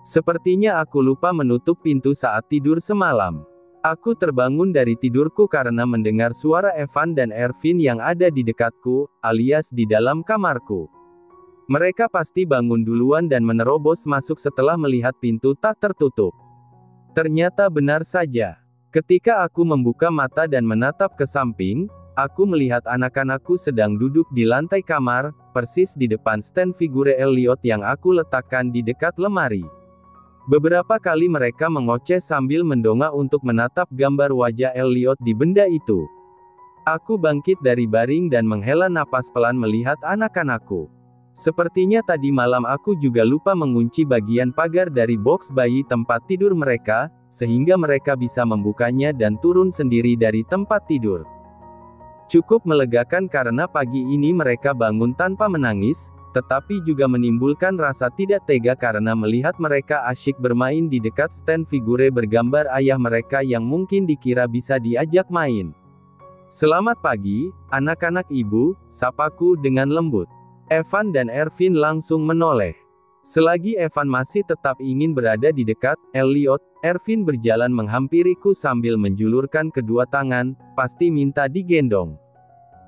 Sepertinya aku lupa menutup pintu saat tidur semalam. Aku terbangun dari tidurku karena mendengar suara Evan dan Ervin yang ada di dekatku, alias di dalam kamarku. Mereka pasti bangun duluan dan menerobos masuk setelah melihat pintu tak tertutup. Ternyata benar saja. Ketika aku membuka mata dan menatap ke samping, aku melihat anak-anakku sedang duduk di lantai kamar, persis di depan stand figure Elliot yang aku letakkan di dekat lemari. Beberapa kali mereka mengoceh sambil mendongak untuk menatap gambar wajah Elliot di benda itu. Aku bangkit dari baring dan menghela napas pelan melihat anak-anakku. Sepertinya tadi malam aku juga lupa mengunci bagian pagar dari box bayi tempat tidur mereka, sehingga mereka bisa membukanya dan turun sendiri dari tempat tidur. Cukup melegakan karena pagi ini mereka bangun tanpa menangis, tetapi juga menimbulkan rasa tidak tega karena melihat mereka asyik bermain di dekat stand figure bergambar ayah mereka yang mungkin dikira bisa diajak main. "Selamat pagi, anak-anak ibu," sapaku dengan lembut. Evan dan Ervin langsung menoleh. Selagi Evan masih tetap ingin berada di dekat Elliot, Ervin berjalan menghampiriku sambil menjulurkan kedua tangan, pasti minta digendong.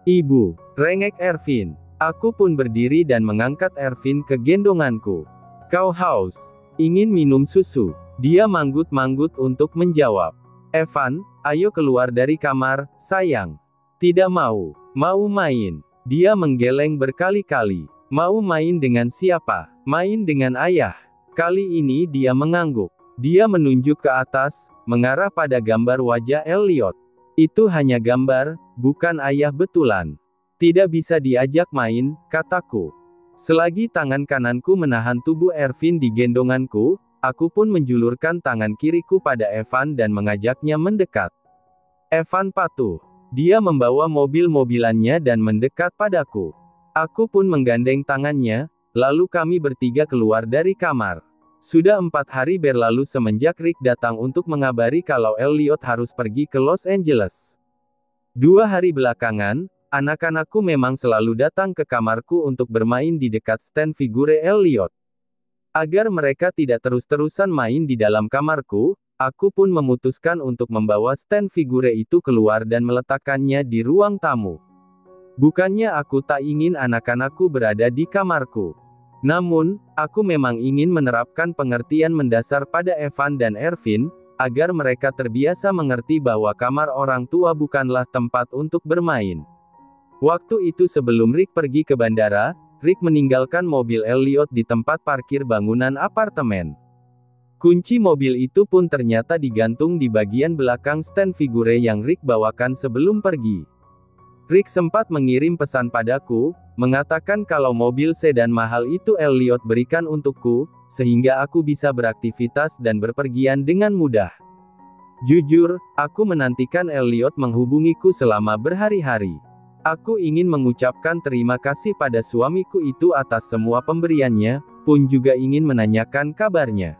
"Ibu," rengek Ervin. Aku pun berdiri dan mengangkat Ervin ke gendonganku. "Kau haus? Ingin minum susu?" Dia manggut-manggut untuk menjawab. "Evan, ayo keluar dari kamar, sayang." "Tidak mau. Mau main." Dia menggeleng berkali-kali. "Mau main dengan siapa? Main dengan ayah." Kali ini dia mengangguk. Dia menunjuk ke atas, mengarah pada gambar wajah Elliot. "Itu hanya gambar, bukan ayah betulan. Tidak bisa diajak main," kataku. Selagi tangan kananku menahan tubuh Ervin di gendonganku, aku pun menjulurkan tangan kiriku pada Evan dan mengajaknya mendekat. Evan patuh. Dia membawa mobil-mobilannya dan mendekat padaku. Aku pun menggandeng tangannya, lalu kami bertiga keluar dari kamar. Sudah 4 hari berlalu semenjak Rick datang untuk mengabari kalau Elliot harus pergi ke Los Angeles. 2 hari belakangan, anak-anakku memang selalu datang ke kamarku untuk bermain di dekat stand figure Elliot. Agar mereka tidak terus-terusan main di dalam kamarku, aku pun memutuskan untuk membawa stand figure itu keluar dan meletakkannya di ruang tamu. Bukannya aku tak ingin anak-anakku berada di kamarku. Namun, aku memang ingin menerapkan pengertian mendasar pada Evan dan Ervin, agar mereka terbiasa mengerti bahwa kamar orang tua bukanlah tempat untuk bermain. Waktu itu sebelum Rick pergi ke bandara, Rick meninggalkan mobil Elliot di tempat parkir bangunan apartemen. Kunci mobil itu pun ternyata digantung di bagian belakang stand figure yang Rick bawakan sebelum pergi. Rick sempat mengirim pesan padaku, mengatakan kalau mobil sedan mahal itu Elliot berikan untukku, sehingga aku bisa beraktivitas dan berpergian dengan mudah. Jujur, aku menantikan Elliot menghubungiku selama berhari-hari. Aku ingin mengucapkan terima kasih pada suamiku itu atas semua pemberiannya, pun juga ingin menanyakan kabarnya.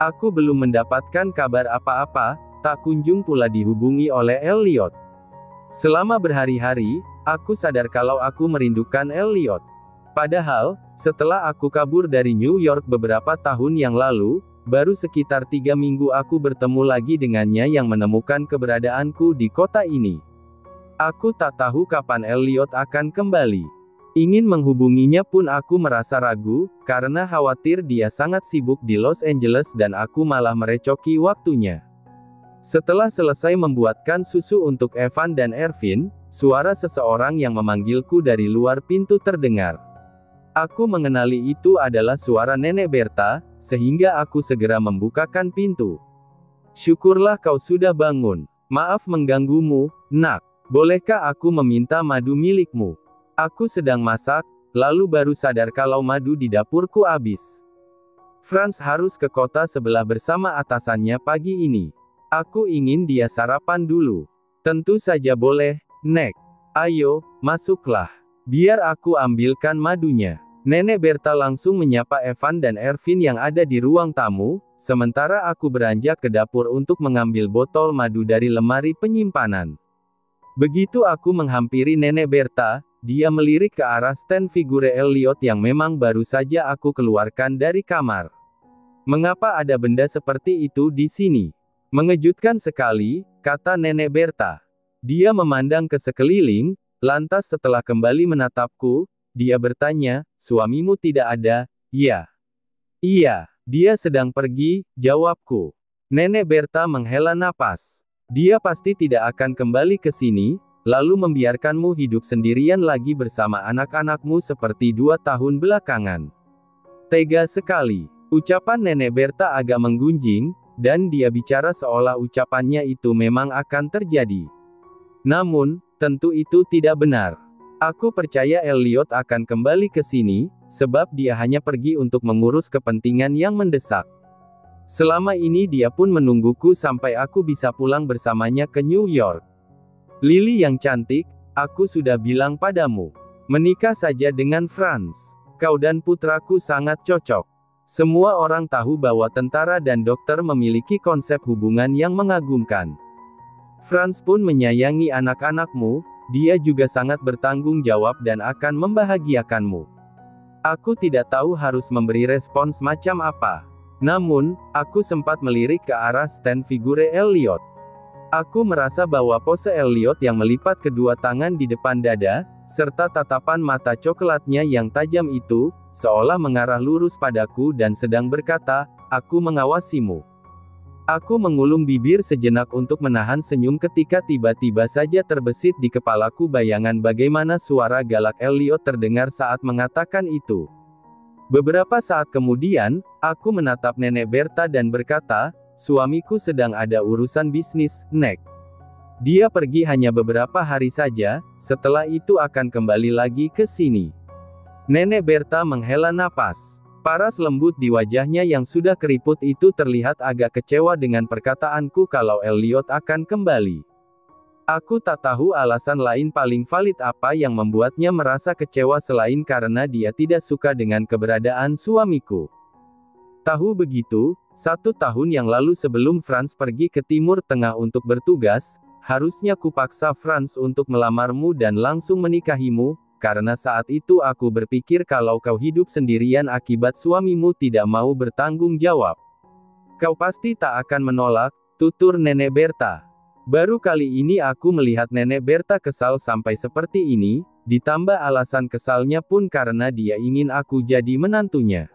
Aku belum mendapatkan kabar apa-apa, tak kunjung pula dihubungi oleh Elliot. Selama berhari-hari, aku sadar kalau aku merindukan Elliot. Padahal, setelah aku kabur dari New York beberapa tahun yang lalu, baru sekitar 3 minggu aku bertemu lagi dengannya yang menemukan keberadaanku di kota ini. Aku tak tahu kapan Elliot akan kembali. Ingin menghubunginya pun aku merasa ragu, karena khawatir dia sangat sibuk di Los Angeles dan aku malah merecoki waktunya. Setelah selesai membuatkan susu untuk Evan dan Ervin, suara seseorang yang memanggilku dari luar pintu terdengar. Aku mengenali itu adalah suara Nenek Berta, sehingga aku segera membukakan pintu. "Syukurlah kau sudah bangun. Maaf mengganggumu, nak. Bolehkah aku meminta madu milikmu? Aku sedang masak, lalu baru sadar kalau madu di dapurku habis. Franz harus ke kota sebelah bersama atasannya pagi ini. Aku ingin dia sarapan dulu." "Tentu saja boleh, Nek. Ayo, masuklah. Biar aku ambilkan madunya." Nenek Berta langsung menyapa Evan dan Ervin yang ada di ruang tamu, sementara aku beranjak ke dapur untuk mengambil botol madu dari lemari penyimpanan. Begitu aku menghampiri Nenek Berta, dia melirik ke arah stand figure Elliot yang memang baru saja aku keluarkan dari kamar. Mengapa ada benda seperti itu di sini? Mengejutkan sekali, kata Nenek Berta. Dia memandang ke sekeliling, lantas setelah kembali menatapku, dia bertanya, suamimu tidak ada, ya? Iya, dia sedang pergi, jawabku. Nenek Berta menghela napas. Dia pasti tidak akan kembali ke sini, lalu membiarkanmu hidup sendirian lagi bersama anak-anakmu seperti 2 tahun belakangan. Tega sekali. Ucapan Nenek Berta agak menggunjing, dan dia bicara seolah ucapannya itu memang akan terjadi. Namun, tentu itu tidak benar. Aku percaya Elliot akan kembali ke sini, sebab dia hanya pergi untuk mengurus kepentingan yang mendesak. Selama ini dia pun menungguku sampai aku bisa pulang bersamanya ke New York. Lily yang cantik, aku sudah bilang padamu. Menikah saja dengan Franz. Kau dan putraku sangat cocok. Semua orang tahu bahwa tentara dan dokter memiliki konsep hubungan yang mengagumkan. Franz pun menyayangi anak-anakmu, dia juga sangat bertanggung jawab dan akan membahagiakanmu. Aku tidak tahu harus memberi respons macam apa. Namun, aku sempat melirik ke arah stand figure Elliot. Aku merasa bahwa pose Elliot yang melipat kedua tangan di depan dada, serta tatapan mata coklatnya yang tajam itu, seolah mengarah lurus padaku dan sedang berkata, aku mengawasimu. Aku mengulum bibir sejenak untuk menahan senyum ketika tiba-tiba saja terbesit di kepalaku bayangan bagaimana suara galak Elliot terdengar saat mengatakan itu. Beberapa saat kemudian, aku menatap Nenek Berta dan berkata, suamiku sedang ada urusan bisnis, Nek. Dia pergi hanya beberapa hari saja, setelah itu akan kembali lagi ke sini. Nenek Berta menghela napas. Paras lembut di wajahnya yang sudah keriput itu terlihat agak kecewa dengan perkataanku kalau Elliot akan kembali. Aku tak tahu alasan lain paling valid apa yang membuatnya merasa kecewa selain karena dia tidak suka dengan keberadaan suamiku. Tahu begitu, 1 tahun yang lalu sebelum Franz pergi ke Timur Tengah untuk bertugas, harusnya kupaksa Franz untuk melamarmu dan langsung menikahimu, karena saat itu aku berpikir kalau kau hidup sendirian akibat suamimu tidak mau bertanggung jawab. Kau pasti tak akan menolak, tutur Nenek Berta. Baru kali ini aku melihat Nenek Berta kesal sampai seperti ini, ditambah alasan kesalnya pun karena dia ingin aku jadi menantunya.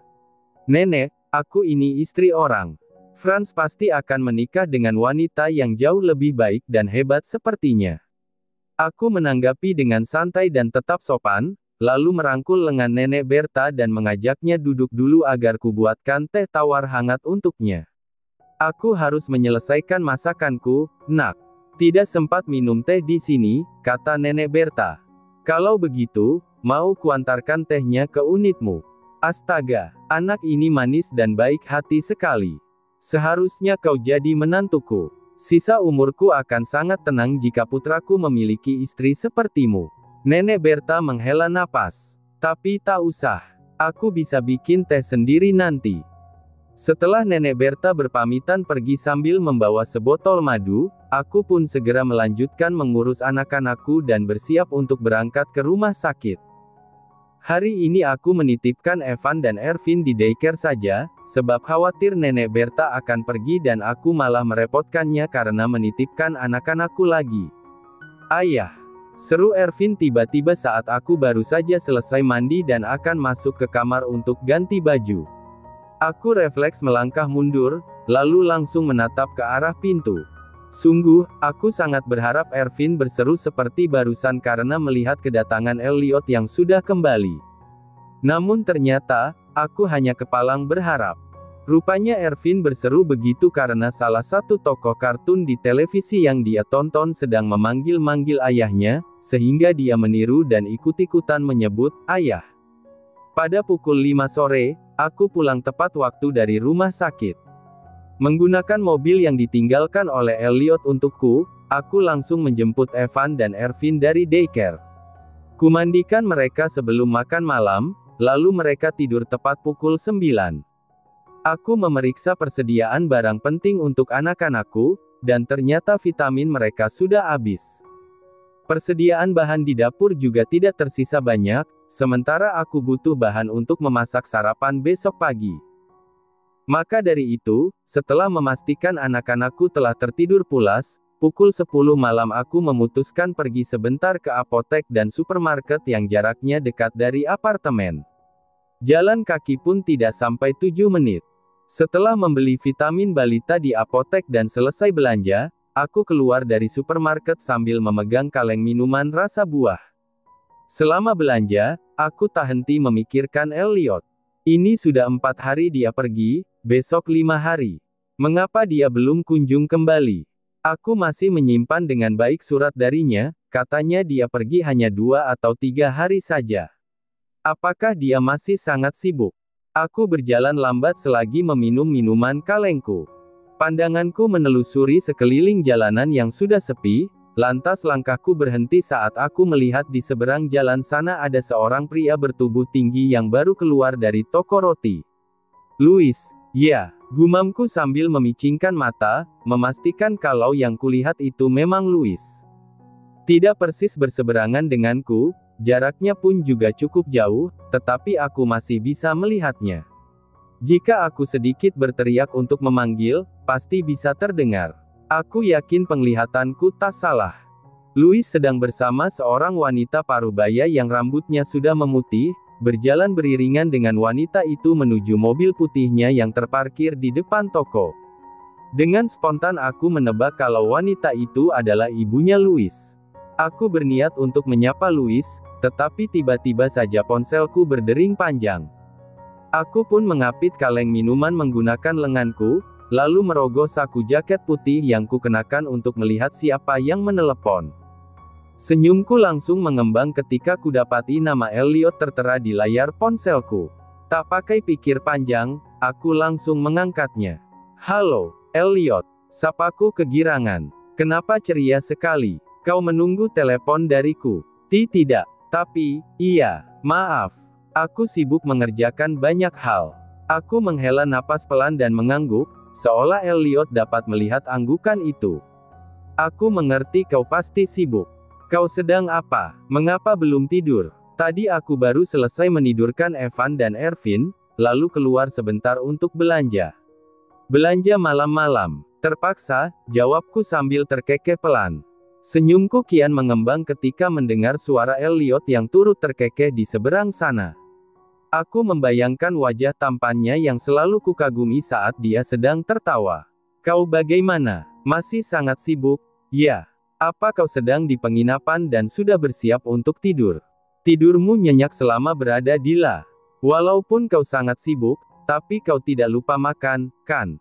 Nenek, aku ini istri orang. Franz pasti akan menikah dengan wanita yang jauh lebih baik dan hebat sepertinya. Aku menanggapi dengan santai dan tetap sopan, lalu merangkul lengan Nenek Berta dan mengajaknya duduk dulu agar kubuatkan teh tawar hangat untuknya. Aku harus menyelesaikan masakanku, Nak. Tidak sempat minum teh di sini, kata Nenek Berta. Kalau begitu, mau kuantarkan tehnya ke unitmu. Astaga, anak ini manis dan baik hati sekali. Seharusnya kau jadi menantuku. Sisa umurku akan sangat tenang jika putraku memiliki istri sepertimu. Nenek Berta menghela napas. Tapi tak usah. Aku bisa bikin teh sendiri nanti. Setelah Nenek Berta berpamitan pergi sambil membawa sebotol madu, aku pun segera melanjutkan mengurus anak-anakku dan bersiap untuk berangkat ke rumah sakit. Hari ini aku menitipkan Evan dan Ervin di daycare saja, sebab khawatir Nenek Berta akan pergi dan aku malah merepotkannya karena menitipkan anak-anakku lagi. Ayah! Seru Ervin tiba-tiba saat aku baru saja selesai mandi dan akan masuk ke kamar untuk ganti baju. Aku refleks melangkah mundur, lalu langsung menatap ke arah pintu. Sungguh, aku sangat berharap Ervin berseru seperti barusan karena melihat kedatangan Elliot yang sudah kembali. Namun ternyata, aku hanya kepalang berharap. Rupanya Ervin berseru begitu karena salah satu tokoh kartun di televisi yang dia tonton sedang memanggil-manggil ayahnya, sehingga dia meniru dan ikut-ikutan menyebut, ayah. Pada pukul 5 sore, aku pulang tepat waktu dari rumah sakit. Menggunakan mobil yang ditinggalkan oleh Elliot untukku, aku langsung menjemput Evan dan Ervin dari daycare. Kumandikan mereka sebelum makan malam, lalu mereka tidur tepat pukul 9. Aku memeriksa persediaan barang penting untuk anak-anakku, dan ternyata vitamin mereka sudah habis. Persediaan bahan di dapur juga tidak tersisa banyak, sementara aku butuh bahan untuk memasak sarapan besok pagi. Maka dari itu, setelah memastikan anak-anakku telah tertidur pulas, pukul 10 malam aku memutuskan pergi sebentar ke apotek dan supermarket yang jaraknya dekat dari apartemen. Jalan kaki pun tidak sampai 7 menit. Setelah membeli vitamin balita di apotek dan selesai belanja, aku keluar dari supermarket sambil memegang kaleng minuman rasa buah. Selama belanja, aku tak henti memikirkan Elliot. Ini sudah 4 hari dia pergi, besok 5 hari. Mengapa dia belum kunjung kembali? Aku masih menyimpan dengan baik surat darinya, katanya dia pergi hanya 2 atau 3 hari saja. Apakah dia masih sangat sibuk? Aku berjalan lambat selagi meminum minuman kalengku. Pandanganku menelusuri sekeliling jalanan yang sudah sepi, lantas langkahku berhenti saat aku melihat di seberang jalan sana ada seorang pria bertubuh tinggi yang baru keluar dari toko roti. Louis, ya, gumamku sambil memicingkan mata, memastikan kalau yang kulihat itu memang Louis. Tidak persis berseberangan denganku, jaraknya pun juga cukup jauh, tetapi aku masih bisa melihatnya. Jika aku sedikit berteriak untuk memanggil, pasti bisa terdengar. Aku yakin penglihatanku tak salah. Louis sedang bersama seorang wanita parubaya yang rambutnya sudah memutih, berjalan beriringan dengan wanita itu menuju mobil putihnya yang terparkir di depan toko. Dengan spontan aku menebak kalau wanita itu adalah ibunya Louis. Aku berniat untuk menyapa Louis, tetapi tiba-tiba saja ponselku berdering panjang. Aku pun mengapit kaleng minuman menggunakan lenganku, lalu merogoh saku jaket putih yang kukenakan untuk melihat siapa yang menelepon. Senyumku langsung mengembang ketika kudapati nama Elliot tertera di layar ponselku. Tak pakai pikir panjang, aku langsung mengangkatnya. "Halo, Elliot," sapaku kegirangan. "Kenapa ceria sekali? Kau menunggu telepon dariku?" Tidak, tapi, iya, maaf. Aku sibuk mengerjakan banyak hal." Aku menghela napas pelan dan mengangguk, seolah Elliot dapat melihat anggukan itu. "Aku mengerti kau pasti sibuk. Kau sedang apa? Mengapa belum tidur?" Tadi aku baru selesai menidurkan Evan dan Ervin, lalu keluar sebentar untuk belanja. "Belanja malam-malam?" Terpaksa, jawabku sambil terkekeh pelan. Senyumku kian mengembang ketika mendengar suara Elliot yang turut terkekeh di seberang sana. Aku membayangkan wajah tampannya yang selalu kukagumi saat dia sedang tertawa. "Kau bagaimana? Masih sangat sibuk?" "Ya. Apa kau sedang di penginapan dan sudah bersiap untuk tidur? Tidurmu nyenyak selama berada di La. Walaupun kau sangat sibuk, tapi kau tidak lupa makan, kan?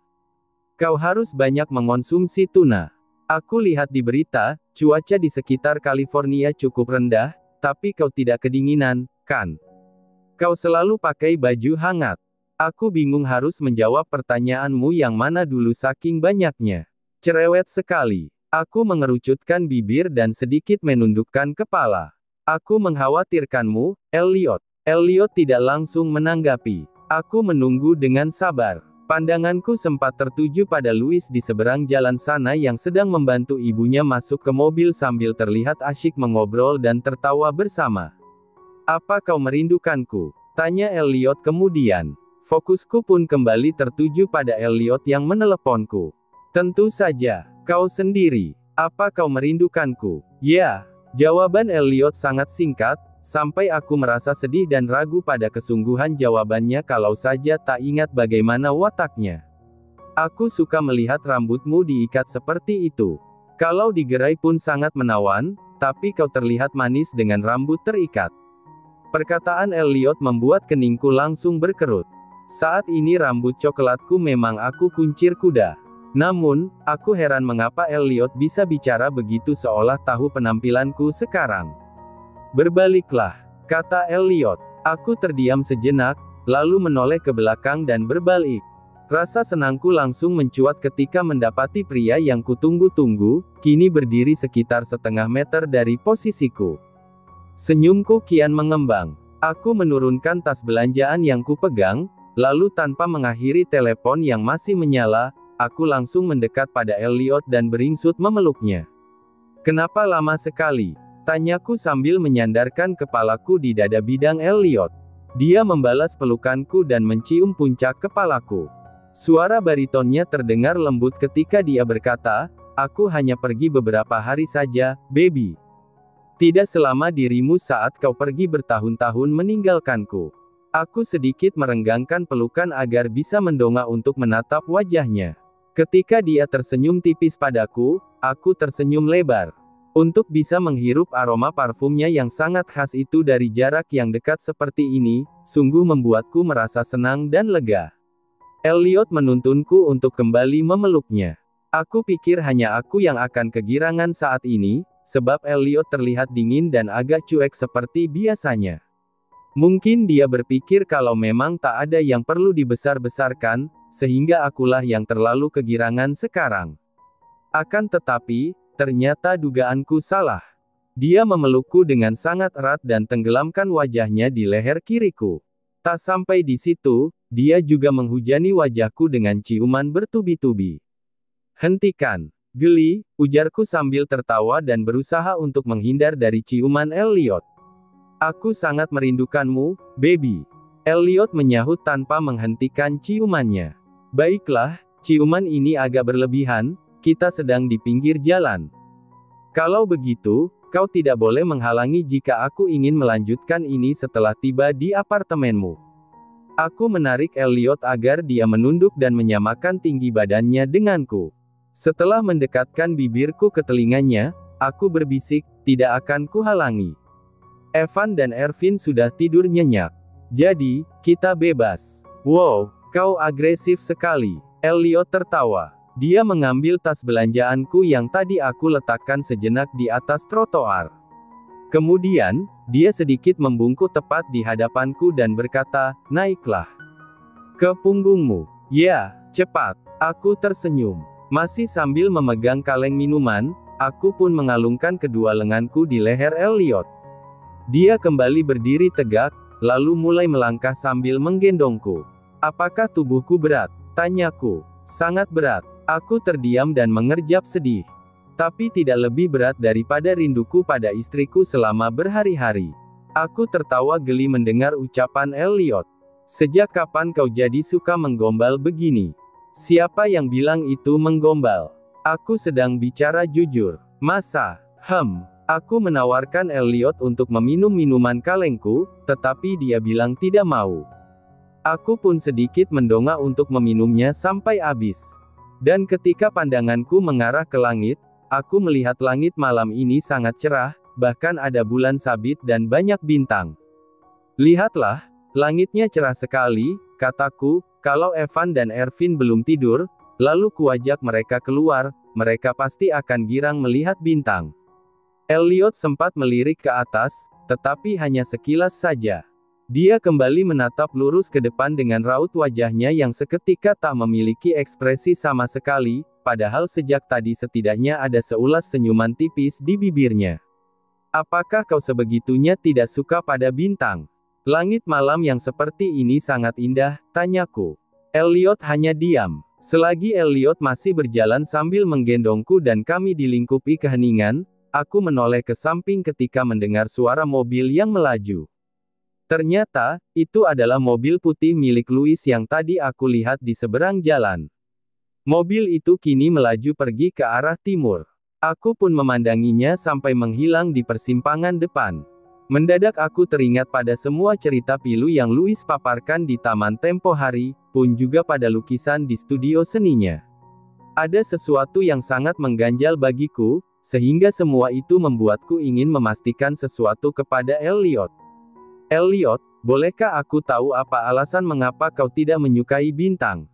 Kau harus banyak mengonsumsi tuna. Aku lihat di berita, cuaca di sekitar California cukup rendah, tapi kau tidak kedinginan, kan? Kau selalu pakai baju hangat." Aku bingung harus menjawab pertanyaanmu yang mana dulu saking banyaknya. Cerewet sekali. Aku mengerucutkan bibir dan sedikit menundukkan kepala. "Aku mengkhawatirkanmu, Elliot." Elliot tidak langsung menanggapi. Aku menunggu dengan sabar. Pandanganku sempat tertuju pada Louis di seberang jalan sana yang sedang membantu ibunya masuk ke mobil sambil terlihat asyik mengobrol dan tertawa bersama. "Apa kau merindukanku?" tanya Elliot kemudian. Fokusku pun kembali tertuju pada Elliot yang meneleponku. "Tentu saja. Kau sendiri. Apa kau merindukanku?" "Ya." Jawaban Elliot sangat singkat, sampai aku merasa sedih dan ragu pada kesungguhan jawabannya kalau saja tak ingat bagaimana wataknya. "Aku suka melihat rambutmu diikat seperti itu. Kalau digerai pun sangat menawan, tapi kau terlihat manis dengan rambut terikat." Perkataan Elliot membuat keningku langsung berkerut. Saat ini rambut coklatku memang aku kuncir kuda. Namun, aku heran mengapa Elliot bisa bicara begitu seolah tahu penampilanku sekarang. "Berbaliklah," kata Elliot. Aku terdiam sejenak, lalu menoleh ke belakang dan berbalik. Rasa senangku langsung mencuat ketika mendapati pria yang kutunggu-tunggu, kini berdiri sekitar setengah meter dari posisiku. Senyumku kian mengembang. Aku menurunkan tas belanjaan yang kupegang, lalu tanpa mengakhiri telepon yang masih menyala, aku langsung mendekat pada Elliot dan beringsut memeluknya. "Kenapa lama sekali?" tanyaku sambil menyandarkan kepalaku di dada bidang Elliot. Dia membalas pelukanku dan mencium puncak kepalaku. Suara baritonnya terdengar lembut ketika dia berkata, "Aku hanya pergi beberapa hari saja, baby. Tidak selama dirimu saat kau pergi bertahun-tahun meninggalkanku." Aku sedikit merenggangkan pelukan agar bisa mendongak untuk menatap wajahnya. Ketika dia tersenyum tipis padaku, aku tersenyum lebar. Untuk bisa menghirup aroma parfumnya yang sangat khas itu dari jarak yang dekat seperti ini, sungguh membuatku merasa senang dan lega. Elliot menuntunku untuk kembali memeluknya. Aku pikir hanya aku yang akan kegirangan saat ini, sebab Elliot terlihat dingin dan agak cuek seperti biasanya. Mungkin dia berpikir kalau memang tak ada yang perlu dibesar-besarkan, sehingga akulah yang terlalu kegirangan sekarang. Akan tetapi, ternyata dugaanku salah. Dia memelukku dengan sangat erat dan tenggelamkan wajahnya di leher kiriku. Tak sampai di situ, dia juga menghujani wajahku dengan ciuman bertubi-tubi. "Hentikan!" Geli, ujarku sambil tertawa dan berusaha untuk menghindar dari ciuman Elliot. "Aku sangat merindukanmu, baby." Elliot menyahut tanpa menghentikan ciumannya. "Baiklah, ciuman ini agak berlebihan. Kita sedang di pinggir jalan. Kalau begitu, kau tidak boleh menghalangi jika aku ingin melanjutkan ini setelah tiba di apartemenmu." Aku menarik Elliot agar dia menunduk dan menyamakan tinggi badannya denganku. Setelah mendekatkan bibirku ke telinganya, aku berbisik, "Tidak akan kuhalangi. Evan dan Ervin sudah tidur nyenyak. Jadi, kita bebas." "Wow, kau agresif sekali." Elliot tertawa. Dia mengambil tas belanjaanku yang tadi aku letakkan sejenak di atas trotoar. Kemudian, dia sedikit membungkuk tepat di hadapanku dan berkata, "Naiklah ke punggungmu." "Ya, cepat." Aku tersenyum. Masih sambil memegang kaleng minuman, aku pun mengalungkan kedua lenganku di leher Elliot. Dia kembali berdiri tegak, lalu mulai melangkah sambil menggendongku. "Apakah tubuhku berat?" tanyaku. "Sangat berat." Aku terdiam dan mengerjap sedih. "Tapi tidak lebih berat daripada rinduku pada istriku selama berhari-hari." Aku tertawa geli mendengar ucapan Elliot. "Sejak kapan kau jadi suka menggombal begini?" "Siapa yang bilang itu menggombal? Aku sedang bicara jujur." "Masa?" Aku menawarkan Elliot untuk meminum minuman kalengku, tetapi dia bilang tidak mau. Aku pun sedikit mendongak untuk meminumnya sampai habis. Dan ketika pandanganku mengarah ke langit, aku melihat langit malam ini sangat cerah, bahkan ada bulan sabit dan banyak bintang. "Lihatlah, langitnya cerah sekali," kataku. "Kalau Evan dan Ervin belum tidur, lalu kuajak mereka keluar, mereka pasti akan girang melihat bintang." Elliot sempat melirik ke atas, tetapi hanya sekilas saja. Dia kembali menatap lurus ke depan dengan raut wajahnya yang seketika tak memiliki ekspresi sama sekali, padahal sejak tadi setidaknya ada seulas senyuman tipis di bibirnya. "Apakah kau sebegitunya tidak suka pada bintang? Langit malam yang seperti ini sangat indah," tanyaku. Elliot hanya diam. Selagi Elliot masih berjalan sambil menggendongku dan kami dilingkupi keheningan, aku menoleh ke samping ketika mendengar suara mobil yang melaju. Ternyata, itu adalah mobil putih milik Louis yang tadi aku lihat di seberang jalan. Mobil itu kini melaju pergi ke arah timur. Aku pun memandanginya sampai menghilang di persimpangan depan. Mendadak aku teringat pada semua cerita pilu yang Louis paparkan di taman tempo hari, pun juga pada lukisan di studio seninya. Ada sesuatu yang sangat mengganjal bagiku, sehingga semua itu membuatku ingin memastikan sesuatu kepada Elliot. "Elliot, bolehkah aku tahu apa alasan mengapa kau tidak menyukai bintang?"